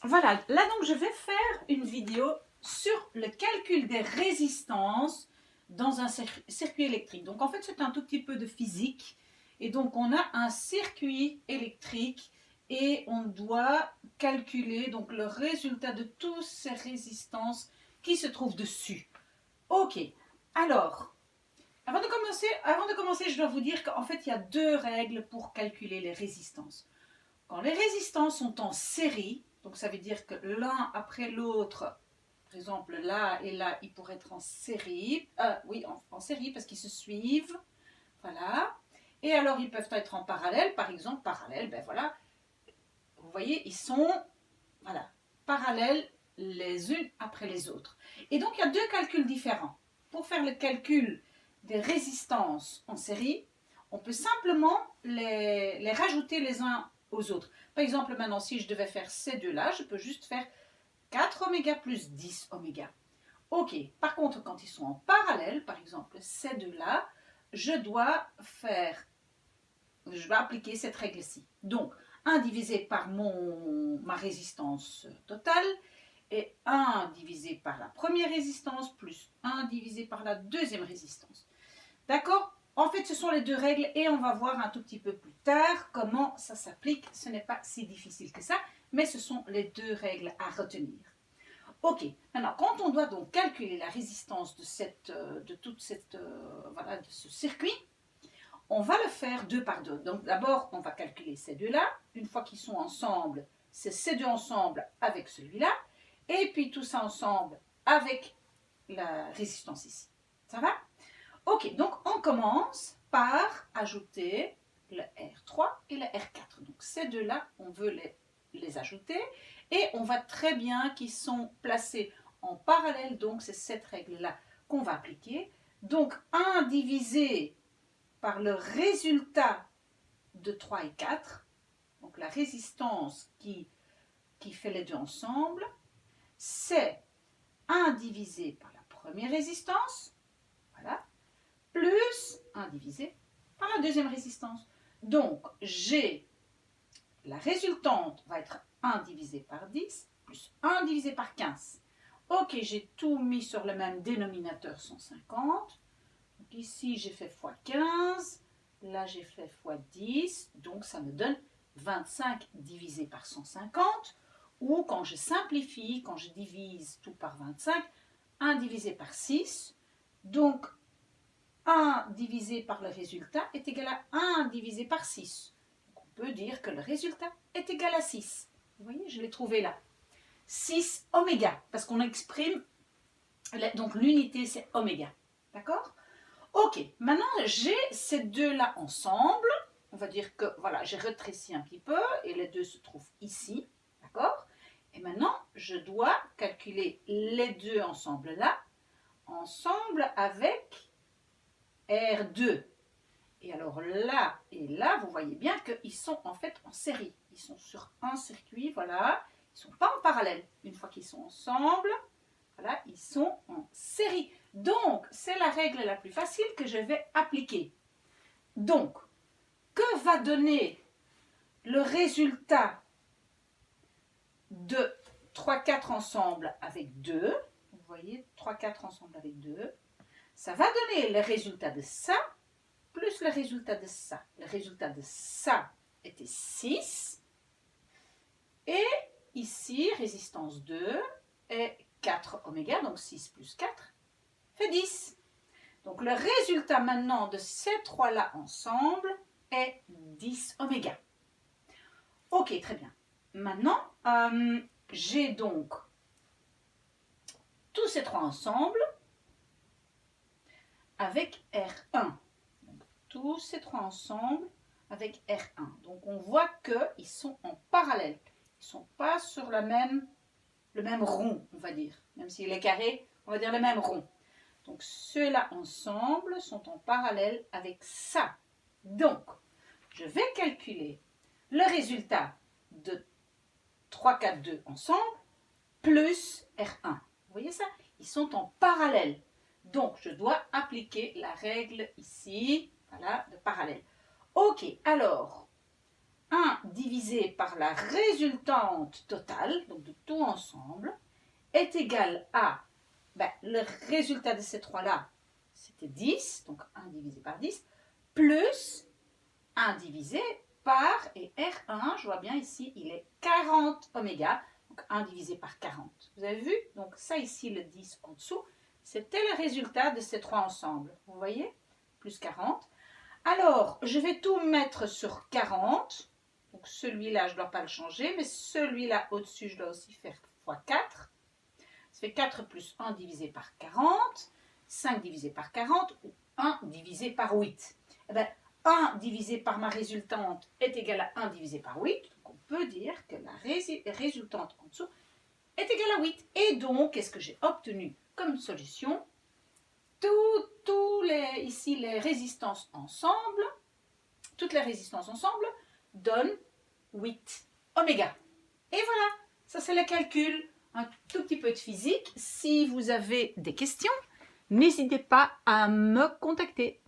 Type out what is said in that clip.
Voilà, là donc je vais faire une vidéo sur le calcul des résistances dans un circuit électrique. Donc en fait c'est un tout petit peu de physique et donc on a un circuit électrique et on doit calculer donc le résultat de toutes ces résistances qui se trouvent dessus. Ok, alors avant de commencer je dois vous dire qu'en fait il y a deux règles pour calculer les résistances. Quand les résistances sont en série, donc ça veut dire que l'un après l'autre, par exemple là et là, ils pourraient être en série, oui, en série parce qu'ils se suivent, voilà. Et alors ils peuvent être en parallèle, par exemple, parallèle, ben voilà, vous voyez, ils sont, voilà, parallèles les unes après les autres. Et donc il y a deux calculs différents. Pour faire le calcul des résistances en série, on peut simplement les rajouter les uns aux autres. Par exemple, maintenant, si je devais faire ces deux-là, je peux juste faire 4 oméga plus 10 oméga. Ok, par contre, quand ils sont en parallèle, par exemple, ces deux-là, je dois appliquer cette règle-ci. Donc, 1 divisé par ma résistance totale et 1 divisé par la première résistance plus 1 divisé par la deuxième résistance. D'accord? En fait, ce sont les deux règles et on va voir un tout petit peu plus tard comment ça s'applique. Ce n'est pas si difficile que ça, mais ce sont les deux règles à retenir. Ok, maintenant, quand on doit donc calculer la résistance de ce circuit, on va le faire deux par deux. Donc d'abord, on va calculer ces deux-là. Une fois qu'ils sont ensemble, c'est ces deux ensemble avec celui-là. Et puis tout ça ensemble avec la résistance ici. Ça va? Ok, donc on commence par ajouter le R3 et le R4. Donc ces deux-là, on veut les ajouter. Et on voit très bien qu'ils sont placés en parallèle. Donc c'est cette règle-là qu'on va appliquer. Donc 1 divisé par le résultat de 3 et 4, donc la résistance qui fait les deux ensemble, c'est 1 divisé par la première résistance, voilà, plus 1 divisé par la deuxième résistance. Donc, la résultante va être 1 divisé par 10 plus 1 divisé par 15. Ok, j'ai tout mis sur le même dénominateur 150. Donc ici, j'ai fait x 15. Là, j'ai fait x 10. Donc, ça me donne 25 divisé par 150. Ou quand je simplifie, quand je divise tout par 25, 1 divisé par 6. Donc, 1 divisé par le résultat est égal à 1 divisé par 6. Donc, on peut dire que le résultat est égal à 6. Vous voyez, je l'ai trouvé là. 6 oméga, parce qu'on exprime, donc l'unité c'est oméga. D'accord? Ok, maintenant j'ai ces deux-là ensemble. On va dire que voilà, j'ai rétréci un petit peu et les deux se trouvent ici. D'accord? Et maintenant, je dois calculer les deux ensemble là, ensemble avec R2. Et alors là et là, vous voyez bien qu'ils sont en fait en série. Ils sont sur un circuit, voilà. Ils ne sont pas en parallèle. Une fois qu'ils sont ensemble, voilà, ils sont en série. Donc, c'est la règle la plus facile que je vais appliquer. Donc, que va donner le résultat de 3, 4 ensemble avec 2? Vous voyez, 3, 4 ensemble avec 2. Ça va donner le résultat de ça plus le résultat de ça. Le résultat de ça était 6. Et ici, résistance 2 est 4 oméga, donc 6 plus 4 fait 10. Donc le résultat maintenant de ces trois-là ensemble est 10 oméga. Ok, très bien. Maintenant, j'ai donc tous ces trois ensemble avec R1. Donc, tous ces trois ensemble avec R1. Donc on voit qu'ils sont en parallèle. Ils ne sont pas sur le même rond, on va dire. Même s'il est carré, on va dire le même rond. Donc ceux-là ensemble sont en parallèle avec ça. Donc, je vais calculer le résultat de 3, 4, 2 ensemble plus R1. Vous voyez ça? Ils sont en parallèle. Donc, je dois appliquer la règle ici, voilà, de parallèle. Ok, alors, 1 divisé par la résultante totale, donc de tout ensemble, est égal à, le résultat de ces trois-là, c'était 10, donc 1 divisé par 10, plus 1 divisé par, et R1, je vois bien ici, il est 40 oméga, donc 1 divisé par 40. Vous avez vu? Donc ça ici, le 10 en dessous, c'était le résultat de ces trois ensembles. Vous voyez? Plus 40. Alors, je vais tout mettre sur 40. Donc celui-là, je ne dois pas le changer, mais celui-là au-dessus, je dois aussi faire x 4. Ça fait 4 plus 1 divisé par 40, 5 divisé par 40 ou 1 divisé par 8. Eh bien, 1 divisé par ma résultante est égal à 1 divisé par 8. Donc on peut dire que la résultante en dessous est égale à 8. Et donc, qu'est-ce que j'ai obtenu comme solution? Ici, les résistances ensemble, toutes les résistances ensemble donnent 8 oméga. Et voilà, ça c'est le calcul. Un tout petit peu de physique. Si vous avez des questions, n'hésitez pas à me contacter.